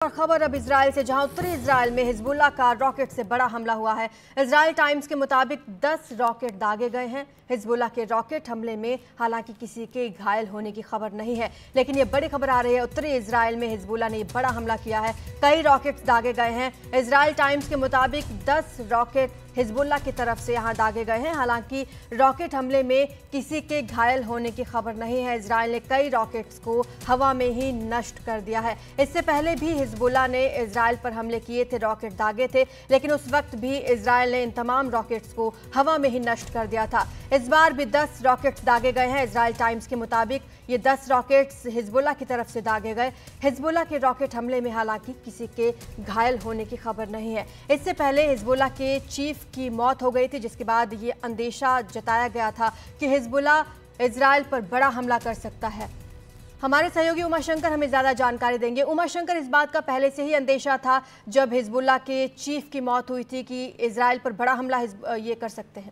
और खबर अब इजराइल से, जहां उत्तरी इजराइल में हिजबुल्ला का रॉकेट से बड़ा हमला हुआ है। इजराइल टाइम्स के मुताबिक 10 रॉकेट दागे गए हैं। हिजबुल्ला के रॉकेट हमले में हालांकि किसी के घायल होने की खबर नहीं है, लेकिन ये बड़ी खबर आ रही है उत्तरी इजराइल में हिजबुल्ला ने बड़ा हमला किया है। कई रॉकेट दागे गए हैं। इजराइल टाइम्स के मुताबिक 10 रॉकेट हिजबुल्ला की तरफ से यहां दागे गए हैं। हालांकि रॉकेट हमले में किसी के घायल होने की खबर नहीं है। इजराइल ने कई रॉकेट्स को हवा में ही नष्ट कर दिया है। इससे पहले भी हिजबुल्ला ने इजराइल पर हमले किए थे, रॉकेट दागे थे, लेकिन उस वक्त भी इजराइल ने इन तमाम रॉकेट्स को हवा में ही नष्ट कर दिया था। इस बार भी 10 रॉकेट्स दागे गए हैं। इजराइल टाइम्स के मुताबिक ये 10 रॉकेट्स हिजबुल्ला की तरफ से दागे गए। हिजबुल्ला के रॉकेट हमले में हालांकि किसी के घायल होने की खबर नहीं है। इससे पहले हिजबुल्ला के चीफ की मौत हो गई थी, जिसके बाद ये अंदेशा जताया गया था कि हिजबुल्ला इजराइल पर बड़ा हमला कर सकता है। हमारे सहयोगी उमाशंकर हमें ज्यादा जानकारी देंगे। उमाशंकर, इस बात का पहले से ही अंदेशा था जब हिजबुल्ला के चीफ की मौत हुई थी कि इजराइल पर बड़ा हमला ये कर सकते हैं?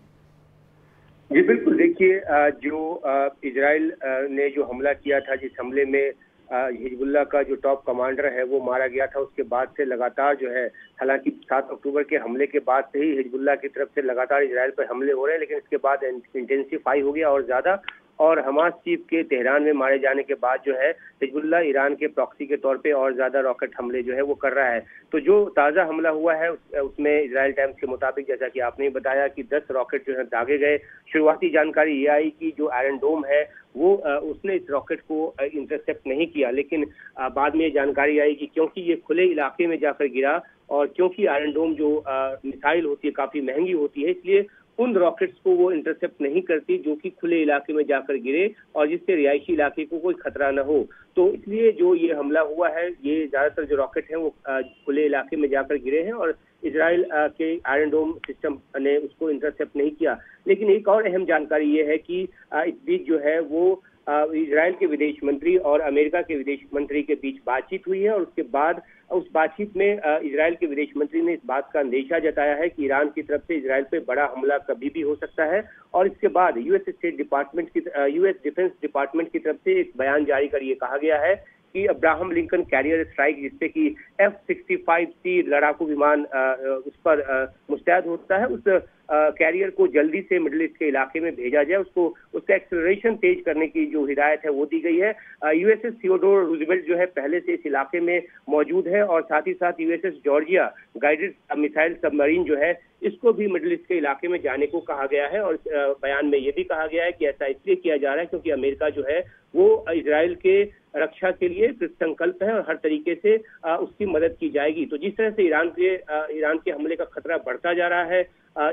जी बिल्कुल, देखिए जो इजराइल ने जो हमला किया था, जिस हमले में हिजबुल्ला का जो टॉप कमांडर है वो मारा गया था, उसके बाद से लगातार जो है, हालांकि 7 अक्टूबर के हमले के बाद से ही हिजबुल्ला की तरफ से लगातार इजराइल पर हमले हो रहे हैं, लेकिन इसके बाद इंटेंसिफाई हो गया और ज्यादा। और हमास चीफ के तेहरान में मारे जाने के बाद जो है हिजबुल्ला ईरान के प्रॉक्सी के तौर पे और ज्यादा रॉकेट हमले जो है वो कर रहा है। तो जो ताज़ा हमला हुआ है उसमें इजराइल टाइम्स के मुताबिक, जैसा कि आपने बताया, कि 10 रॉकेट जो है दागे गए। शुरुआती जानकारी ये आई कि जो आयरन डोम है वो उसने इस रॉकेट को इंटरसेप्ट नहीं किया, लेकिन बाद में ये जानकारी आई कि क्योंकि ये खुले इलाके में जाकर गिरा और क्योंकि आयरन डोम जो मिसाइल होती है काफी महंगी होती है, इसलिए उन रॉकेट्स को वो इंटरसेप्ट नहीं करती जो कि खुले इलाके में जाकर गिरे और जिससे रिहायशी इलाके को कोई खतरा न हो। तो इसलिए जो ये हमला हुआ है, ये ज्यादातर जो रॉकेट हैं वो खुले इलाके में जाकर गिरे हैं और इजराइल के आयरन डोम सिस्टम ने उसको इंटरसेप्ट नहीं किया। लेकिन एक और अहम जानकारी ये है कि इस बीच जो है वो इजराइल के विदेश मंत्री और अमेरिका के विदेश मंत्री के बीच बातचीत हुई है और उसके बाद उस बातचीत में इजराइल के विदेश मंत्री ने इस बात का अंदेशा जताया है कि ईरान की तरफ से इजराइल पे बड़ा हमला कभी भी हो सकता है। और इसके बाद यूएस डिफेंस डिपार्टमेंट की तरफ से एक बयान जारी कर ये कहा गया है कि अब्राहम लिंकन कैरियर स्ट्राइक, जिससे कि F-65C लड़ाकू विमान उस पर मुस्तैद होता है, उस कैरियर को जल्दी से मिडिल ईस्ट के इलाके में भेजा जाए, उसका एक्सेलरेशन तेज करने की जो हिदायत है वो दी गई है। यूएसएस थियोडोर रूजवेल्ट जो है पहले से इस इलाके में मौजूद है और साथ ही साथ USS Georgia guided missile submarine जो है इसको भी मिडिल ईस्ट के इलाके में जाने को कहा गया है। और बयान में ये भी कहा गया है कि ऐसा इसलिए किया जा रहा है क्योंकि अमेरिका जो है वो इजराइल के रक्षा के लिए कृतसंकल्प है और हर तरीके से उसकी मदद की जाएगी। तो जिस तरह से ईरान के हमले का खतरा बढ़ता जा रहा है,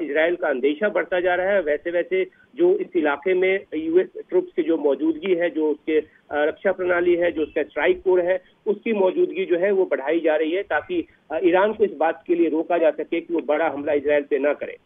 इजराइल का अंदेशा बढ़ता जा रहा है, वैसे वैसे जो इस इलाके में यूएस ट्रुप्स की जो मौजूदगी है, जो उसके रक्षा प्रणाली है, जो उसका स्ट्राइक कोर है, उसकी मौजूदगी जो है वो बढ़ाई जा रही है ताकि ईरान को इस बात के लिए रोका जा सके कि वो बड़ा हमला इजराइल पे ना करे।